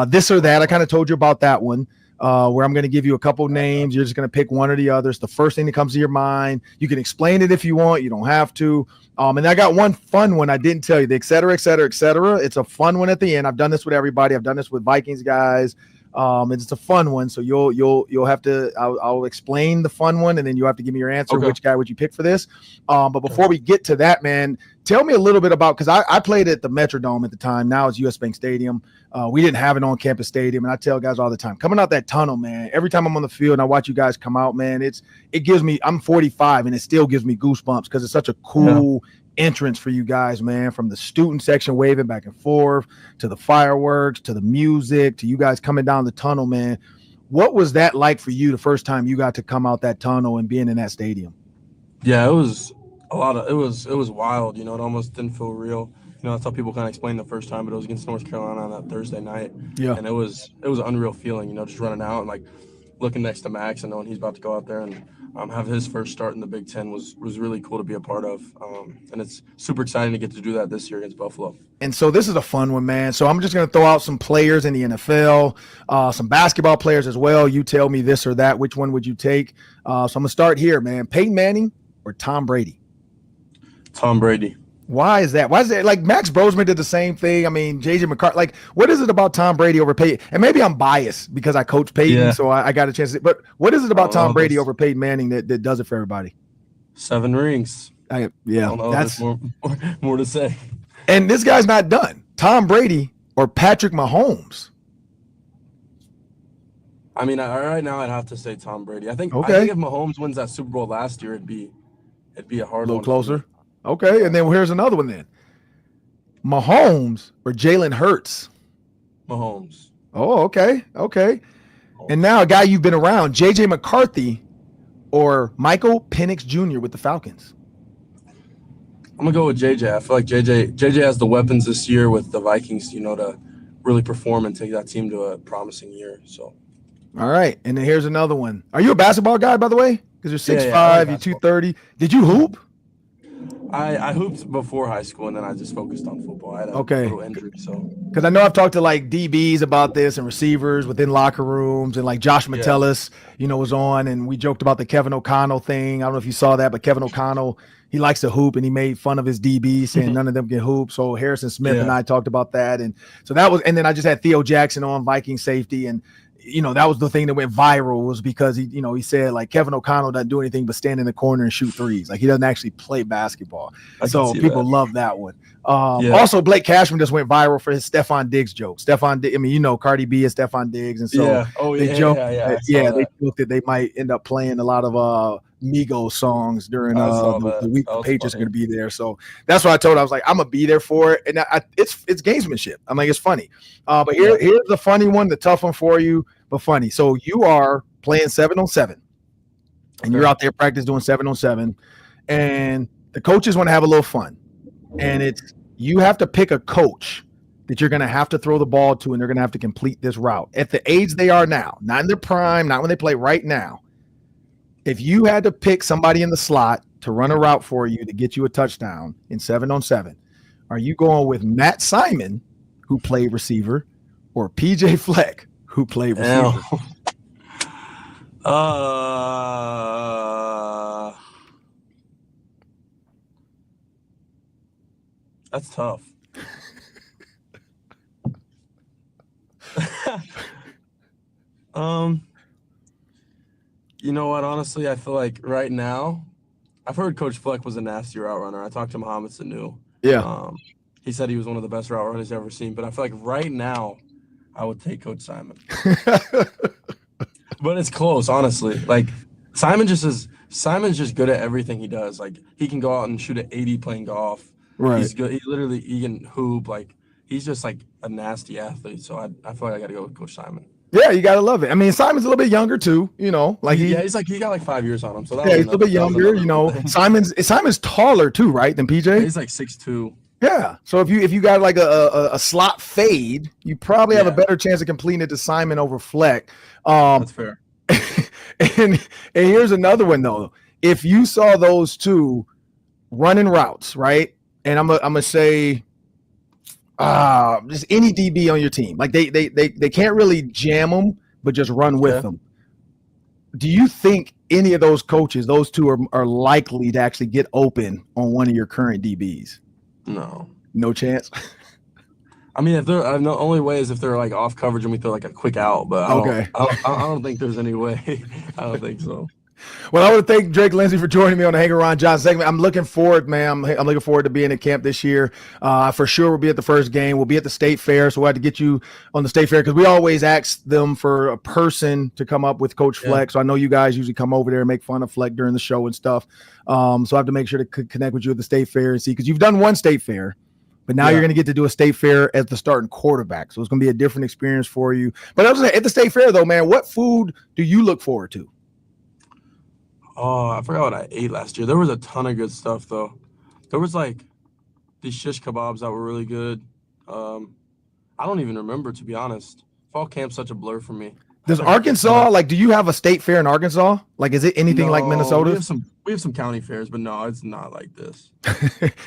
this or that. I kind of told you about that one. Where I'm going to give you a couple names. You're just going to pick one or the other. It's the first thing that comes to your mind. You can explain it if you want. You don't have to. And I got one fun one I didn't tell you. The et cetera, et cetera, et cetera. It's a fun one at the end. I've done this with everybody. I've done this with Vikings guys. It's a fun one. So you'll have to. I'll explain the fun one, and then you have to give me your answer. Okay. Which guy would you pick for this? But before we get to that, man, tell me a little bit about, because I played at the Metrodome at the time. Now it's US Bank Stadium. We didn't have an on-campus stadium, and I tell guys all the time, coming out that tunnel, man, every time I'm on the field and I watch you guys come out, man, it gives me, I'm 45, and it still gives me goosebumps because it's such a cool entrance for you guys, man, from the student section waving back and forth to the fireworks to the music to you guys coming down the tunnel, man. What was that like for you the first time you got to come out that tunnel and being in that stadium?
Yeah, it was it was wild, it almost didn't feel real. That's how people kind of explain the first time, but it was against North Carolina on that Thursday night. Yeah. And it was an unreal feeling, just running out and like looking next to Max and knowing he's about to go out there and have his first start in the Big Ten was really cool to be a part of. And it's super exciting to get to do that this year against Buffalo. And
so this is a fun one, man. So I'm just going to throw out some players in the NFL, some basketball players as well. You tell me this or that. Which one would you take? So I'm going to start here, man. Peyton Manning or Tom Brady?
Tom Brady.
Why is that? Why is it like Max Brosman did the same thing? I mean, JJ McCarthy, like, what is it about Tom Brady over Peyton? And maybe I'm biased because I coach Peyton, so I got a chance to, but what is it about Tom Brady over Peyton Manning that does it for everybody?
7 rings.
That's
more to say.
And this guy's not done. Tom Brady or Patrick Mahomes?
I mean, right now I'd have to say Tom Brady. I think if Mahomes wins that Super Bowl last year, it'd be a hard one.
A little closer. Okay, and then here's another one then. Mahomes or Jalen Hurts?
Mahomes.
Oh, okay. And now a guy you've been around, JJ McCarthy or Michael Penix Jr. with the Falcons?
I'm going to go with JJ. I feel like JJ has the weapons this year with the Vikings, to really perform and take that team to a promising year. So.
All right, and then here's another one. Are you a basketball guy, by the way? Because you're 6'5", you're 230. Did you hoop?
I hooped before high school, and then I just focused on football. I had a little injury, so. Because
I know I've talked to like DBs about this and receivers within locker rooms, and like Josh Metellus, was on, and we joked about the Kevin O'Connell thing. I don't know if you saw that, but Kevin O'Connell, he likes to hoop, and he made fun of his DBs, saying none of them can hoop. So Harrison Smith and I talked about that, and so that was, and then I just had Theo Jackson on, Viking safety, and that was the thing that went viral, was because he said like Kevin O'Connell doesn't do anything but stand in the corner and shoot threes. Like he doesn't actually play basketball. So people love that one. Also Blake Cashman just went viral for his Stephon Diggs joke. Cardi B is Stephon Diggs. And so they joked that they might end up playing a lot of Migos songs during the week the Patriots are going to be there. So that's what I told her. I was like, I'm going to be there for it. And it's gamesmanship. I'm like, it's funny. But here's the funny one, the tough one for you, but funny. So you are playing 7-on-7, and you're out there practice doing 7-on-7, and the coaches want to have a little fun. And you have to pick a coach that you're going to have to throw the ball to, and they're going to have to complete this route. At the age they are now, not in their prime, not when they play right now, If you had to pick somebody in the slot to run a route for you to get you a touchdown in 7-on-7, are you going with Matt Simon, who played receiver, or PJ Fleck, who played receiver?
That's tough. You know what? Honestly, I feel like right now, I've heard Coach Fleck was a nasty route runner. I talked to Mohamed Sanu.
Yeah.
He said he was one of the best route runners I've ever seen. But I feel like right now, I would take Coach Simon. But it's close, honestly. Like Simon's just good at everything he does. Like he can go out and shoot at 80 playing golf.
Right.
He's good. He can hoop. Like he's just like a nasty athlete. So I feel like I got to go with Coach Simon.
Yeah, you gotta love it. I mean, Simon's a little bit younger too, you know. Like he
got like 5 years on him. So
he's a little bit younger, you know. Simon's taller too, right? Than PJ.
Yeah, he's like 6'2".
Yeah. So if you got like a slot fade, you probably have a better chance of completing it to Simon over Fleck.
That's fair.
and here's another one though. If you saw those two running routes, right? And I'm gonna say just any DB on your team. Like they can't really jam them, but just run with them. Do you think any of those coaches, those two are likely to actually get open on one of your current DBs? No chance.
I mean, if they're the only way is if they're like off coverage and we throw like a quick out, but I don't think there's any way. I don't think so.
Well, I want to thank Drake Lindsay for joining me on the Hang Around John segment. I'm looking forward, man. I'm looking forward to being at camp this year. For sure, we'll be at the first game. We'll be at the state fair, so we'll have to get you on the state fair because we always ask them for a person to come up with Coach Fleck. So I know you guys usually come over there and make fun of Fleck during the show and stuff. So I have to make sure to connect with you at the state fair and see because you've done one state fair. But now you're going to get to do a state fair as the starting quarterback. So it's going to be a different experience for you. But I was at the state fair, though, man, what food do you look forward to?
Oh, I forgot what I ate last year. There was a ton of good stuff, though. There was, like, these shish kebabs that were really good. I don't even remember, to be honest. Fall camp's such a blur for me.
Does Arkansas, like, do you have a state fair in Arkansas? Like, is it anything like Minnesota?
We have some county fairs, but no, it's not like this.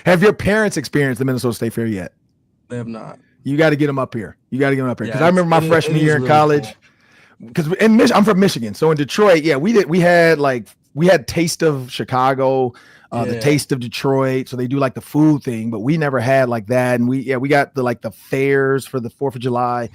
Have your parents experienced the Minnesota State Fair yet?
They have not.
You got to get them up here. Because I remember my freshman year in college. Because I'm from Michigan, so in Detroit, we had Taste of Chicago, the Taste of Detroit. So they do like the food thing, but we never had like that. And we got the fairs for the 4th of July.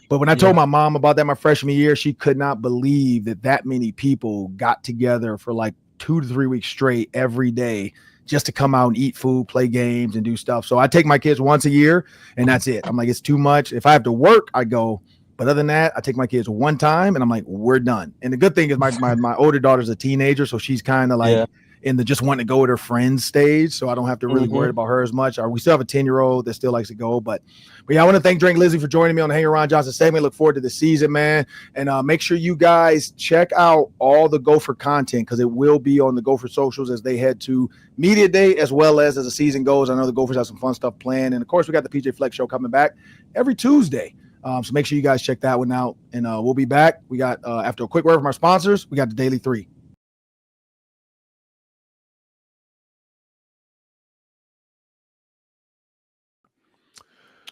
But when I told my mom about that my freshman year, she could not believe that many people got together for like 2 to 3 weeks straight every day just to come out and eat food, play games, and do stuff. So I take my kids once a year, and that's it. I'm like, it's too much. If I have to work, I go. But other than that, I take my kids one time, and I'm like, we're done. And the good thing is my older daughter's a teenager, so she's kind of like in the just wanting to go with her friends stage, so I don't have to really worry about her as much. We still have a 10-year-old that still likes to go. But yeah, I want to thank Drake Lindsay for joining me on the Hang Around Johnson segment. Look forward to the season, man. And make sure you guys check out all the Gopher content because it will be on the Gopher socials as they head to media day as well as the season goes. I know the Gophers have some fun stuff planned. And, of course, we got the PJ Fleck Show coming back every Tuesday. So make sure you guys check that one out. And we'll be back. We got, after a quick word from our sponsors, we got the Daily 3.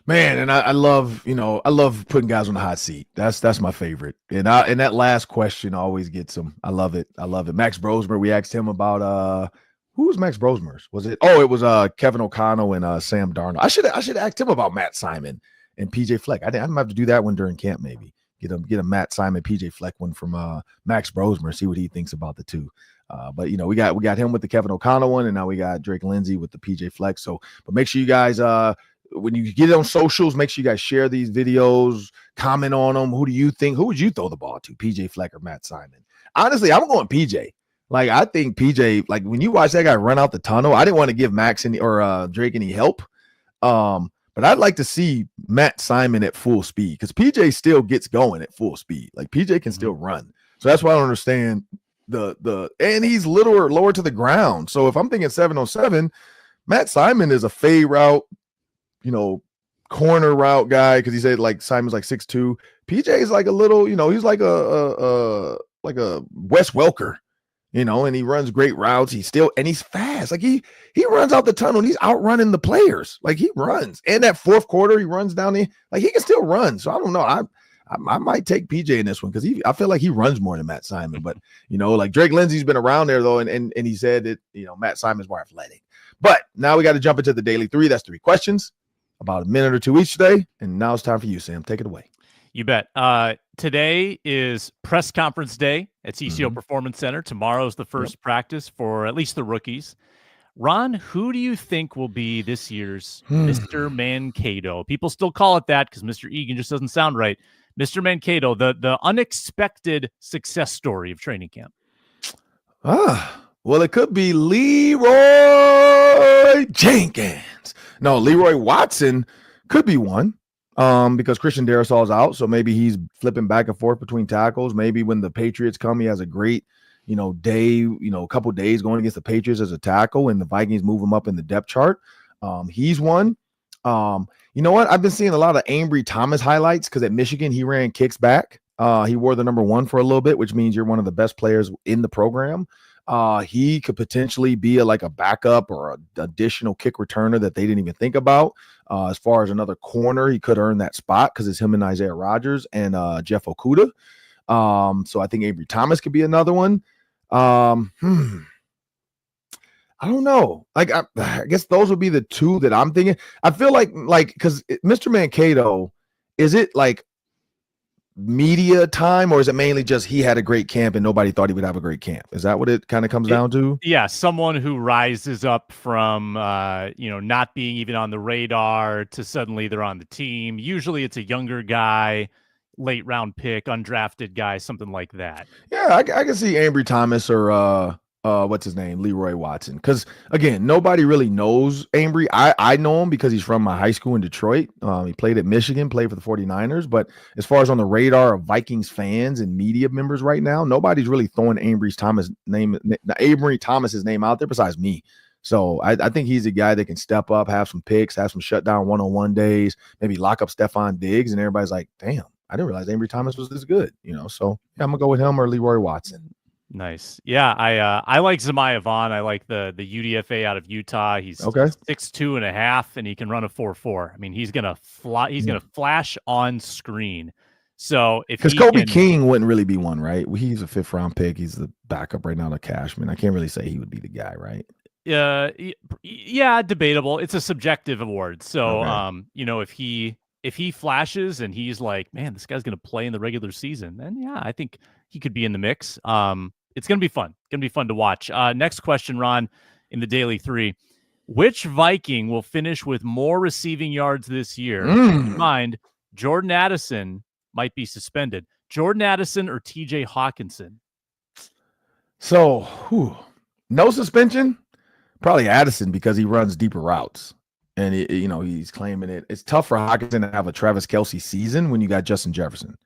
Man, and I love putting guys on the hot seat. That's my favorite. And that last question always gets them. I love it. Max Brosmer, we asked him about who was Max Brosmer? Was it? Oh, it was Kevin O'Connell and Sam Darnold. I should ask him about Matt Simon and PJ Fleck. I might have to do that one during camp, maybe. Get a Matt Simon, PJ Fleck one from Max Brosmer, see what he thinks about the two. But we got him with the Kevin O'Connell one, and now we got Drake Lindsay with the PJ Fleck. So, but make sure you guys when you get it on socials, make sure you guys share these videos, comment on them. Who would you throw the ball to, PJ Fleck or Matt Simon? Honestly, I'm going PJ. Like, I think PJ, like when you watch that guy run out the tunnel, I didn't want to give Max or Drake any help. But I'd like to see Matt Simon at full speed because PJ still gets going at full speed. Like PJ can still run. So that's why I don't understand and he's lower to the ground. So if I'm thinking 7-on-7, Matt Simon is a fade route, corner route guy because he said like Simon's like 6'2". PJ is like a little, he's like a Wes Welker, and he runs great routes. He's fast. Like he runs out the tunnel. And he's outrunning the players. Like he runs. And that fourth quarter, he runs down the, like he can still run. So I don't know. I might take PJ in this one because I feel like he runs more than Matt Simon. But like Drake Lindsay's been around there though, and he said that Matt Simon's more athletic. But now we got to jump into the daily 3. That's 3 questions, about a minute or 2 each today. And now it's time for you, Sam. Take it away.
You bet. Today is press conference day at CCO Performance Center. Tomorrow is the first practice for at least the rookies. Ron, who do you think will be this year's Mr. Mankato? People still call it that because Mr. Egan just doesn't sound right. Mr. Mankato, the unexpected success story of training camp.
Well, it could be Leroy Jenkins. No, Leroy Watson could be one. Because Christian Darrisaw's out, so maybe he's flipping back and forth between tackles. Maybe when the Patriots come, he has a great, day, a couple days going against the Patriots as a tackle, and the Vikings move him up in the depth chart. He's one. You know what? I've been seeing a lot of Ambry Thomas highlights because at Michigan he ran kicks back. He wore the number 1 for a little bit, which means you're one of the best players in the program. He could potentially be a backup or an additional kick returner that they didn't even think about. As far as another corner, he could earn that spot because it's him and Isaiah Rodgers and Jeff Okudah. So I think Ambry Thomas could be another one. I don't know. I guess those would be the 2 that I'm thinking. I feel like because Mr. Mankato, is it like media time, or is it mainly just he had a great camp and nobody thought he would have a great camp? Is that what it kind of comes down to?
Yeah, someone who rises up from not being even on the radar to suddenly they're on the team. Usually it's a younger guy, late round pick, undrafted guy, something like that.
Yeah, I can see Ambry Thomas or what's his name, Leroy Watson, because again, nobody really knows Ambry. I know him because he's from my high school in Detroit. He played at Michigan, played for the 49ers, but as far as on the radar of Vikings fans and media members right now, nobody's really throwing Ambry Thomas's name out there besides me. So I think he's a guy that can step up, have some picks, have some shutdown one-on-one days, maybe lock up Stephon Diggs, and everybody's like, damn, I didn't realize Ambry Thomas was this good, So yeah, I'm gonna go with him or Leroy Watson.
Nice. Yeah, I like Zemiah Vaughn. I like the UDFA out of Utah. He's 6'2.5", and he can run a 4.4. I mean, he's gonna fly. He's gonna flash on screen. So because
Kobe King wouldn't really be one, right? He's a 5th round pick. He's the backup right now to Cashman. I can't really say he would be the guy, right?
Yeah, debatable. It's a subjective award. So if he flashes and he's like, man, this guy's gonna play in the regular season, then yeah, I think he could be in the mix. It's going to be fun. Going to be fun to watch. Next question, Ron, in the Daily 3. Which Viking will finish with more receiving yards this year? Keep in mind, Jordan Addison might be suspended. Jordan Addison or TJ Hockenson?
So, no suspension? Probably Addison because he runs deeper routes. And, he's claiming it. It's tough for Hockenson to have a Travis Kelce season when you got Justin Jefferson.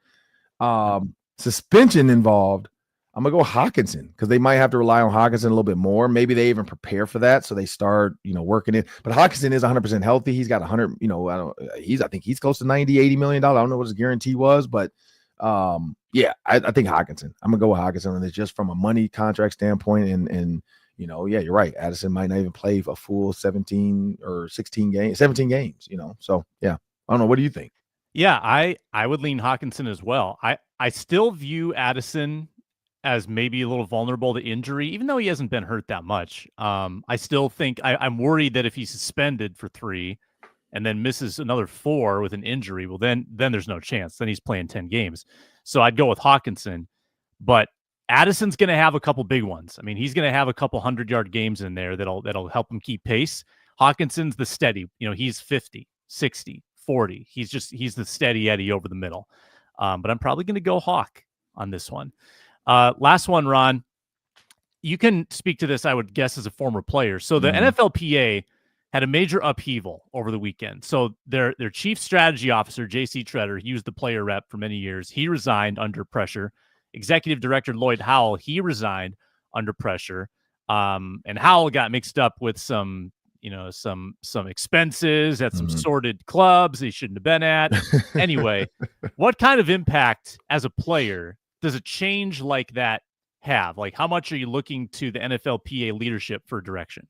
Suspension involved. I'm going to go Hockenson because they might have to rely on Hockenson a little bit more. Maybe they even prepare for that. So they start, working it. But Hockenson is 100% healthy. He's got 100, I think he's close to $90-80 million. I don't know what his guarantee was, but yeah, I think Hockenson. I'm going to go with Hockenson. And it's just from a money contract standpoint. And yeah, you're right. Addison might not even play a full 17 games. So yeah, I don't know. What do you think?
Yeah, I would lean Hockenson as well. I still view Addison as maybe a little vulnerable to injury, even though he hasn't been hurt that much. I still think I'm worried that if he's suspended for 3 and then misses another 4 with an injury, well, then there's no chance. Then he's playing 10 games. So I'd go with Hockenson, but Addison's going to have a couple big ones. I mean, he's going to have a couple 100-yard games in there that'll help him keep pace. Hawkinson's the steady, he's 50, 60, 40. He's the steady Eddie over the middle. But I'm probably going to go Hawk on this one. Last one, Ron. You can speak to this, I would guess, as a former player. So the NFLPA had a major upheaval over the weekend. So their chief strategy officer, J.C. Treader, he was the player rep for many years. He resigned under pressure. Executive director Lloyd Howell, he resigned under pressure. And Howell got mixed up with some expenses at some sordid clubs he shouldn't have been at. Anyway, what kind of impact as a player does a change like that have? Like, how much are you looking to the NFLPA leadership for direction?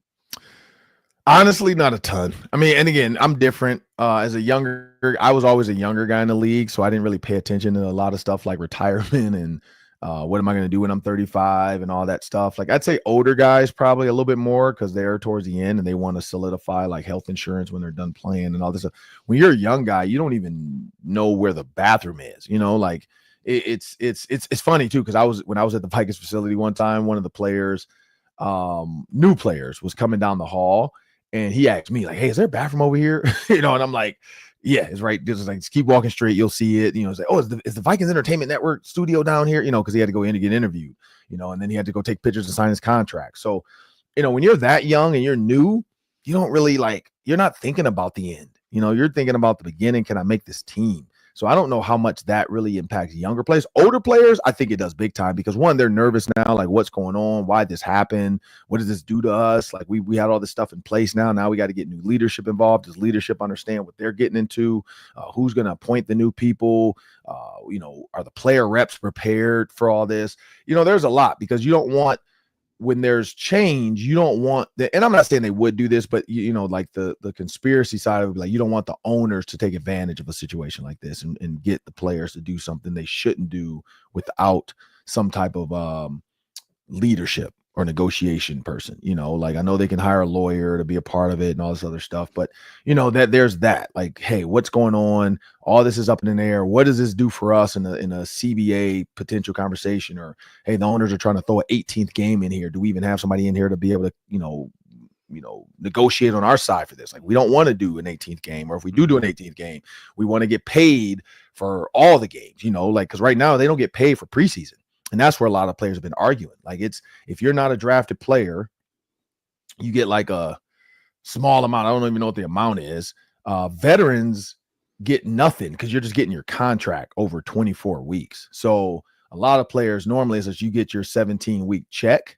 Honestly, not a ton. I mean, and again, I'm different. I was always a younger guy in the league, so I didn't really pay attention to a lot of stuff like retirement and what am I going to do when I'm 35 and all that stuff. Like, I'd say older guys probably a little bit more because they're towards the end and they want to solidify like health insurance when they're done playing and all this stuff. When you're a young guy, you don't even know where the bathroom is. Like it's funny too because when I was at the Vikings facility one time, one of the players, new players, was coming down the hall. And he asked me, like, hey, is there a bathroom over here? And I'm like, yeah, it's right. Just keep walking straight. You'll see it. It's like, oh, is the Vikings Entertainment Network studio down here? Because he had to go in to get interviewed, and then he had to go take pictures and sign his contract. So, when you're that young and you're new, you don't really you're not thinking about the end. You're thinking about the beginning. Can I make this team? So I don't know how much that really impacts younger players. Older players, I think it does big time because one, they're nervous now. Like, what's going on? Why did this happen? What does this do to us? Like, we had all this stuff in place now. Now we got to get new leadership involved. Does leadership understand what they're getting into? Who's going to appoint the new people? Are the player reps prepared for all this? There's a lot because you don't want, when there's change, you don't want that. And I'm not saying they would do this, but like the conspiracy side of it, like you don't want the owners to take advantage of a situation like this and get the players to do something they shouldn't do without some type of leadership or negotiation person. Like I know they can hire a lawyer to be a part of it and all this other stuff, but that there's that, like, hey, what's going on? All this is up in the air. What does this do for us in a CBA potential conversation? Or, hey, the owners are trying to throw an 18th game in here. Do we even have somebody in here to be able to, negotiate on our side for this? Like, we don't want to do an 18th game, or if we do an 18th game, we want to get paid for all the games, because right now they don't get paid for preseason. And that's where a lot of players have been arguing. Like, if you're not a drafted player, you get like a small amount. I don't even know what the amount is. Veterans get nothing because you're just getting your contract over 24 weeks. So a lot of players normally is that you get your 17-week check,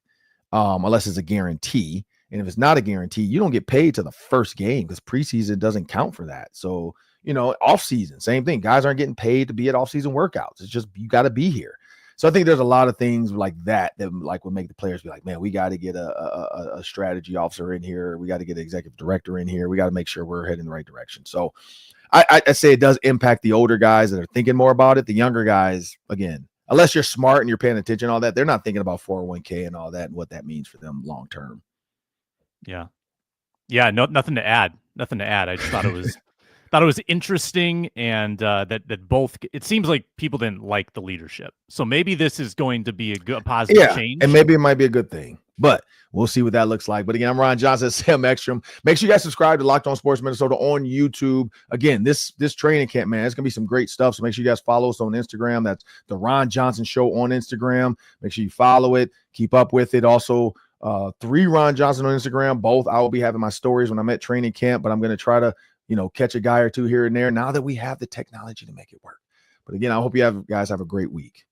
unless it's a guarantee. And if it's not a guarantee, you don't get paid to the first game because preseason doesn't count for that. So, off season, same thing. Guys aren't getting paid to be at off season workouts. It's just, you got to be here. So I think there's a lot of things like that like would make the players be like, man, we got to get a strategy officer in here. We got to get an executive director in here. We got to make sure we're heading in the right direction. So I say it does impact the older guys that are thinking more about it. The younger guys, again, unless you're smart and you're paying attention, all that, they're not thinking about 401k and all that and what that means for them long term.
Yeah. Yeah. No, nothing to add. Nothing to add. I just thought it was interesting, and that both, it seems like people didn't like the leadership. So maybe this is going to be a positive change.
And maybe it might be a good thing, but we'll see what that looks like. But again, I'm Ron Johnson, Sam Ekstrom. Make sure you guys subscribe to Locked On Sports Minnesota on YouTube. Again, this training camp, man, it's going to be some great stuff. So make sure you guys follow us on Instagram. That's the Ron Johnson Show on Instagram. Make sure you follow it, keep up with it. Also, 3 Ron Johnson on Instagram. Both I will be having my stories when I'm at training camp, but I'm going to try to catch a guy or two here and there now that we have the technology to make it work. But again, I hope you guys have a great week.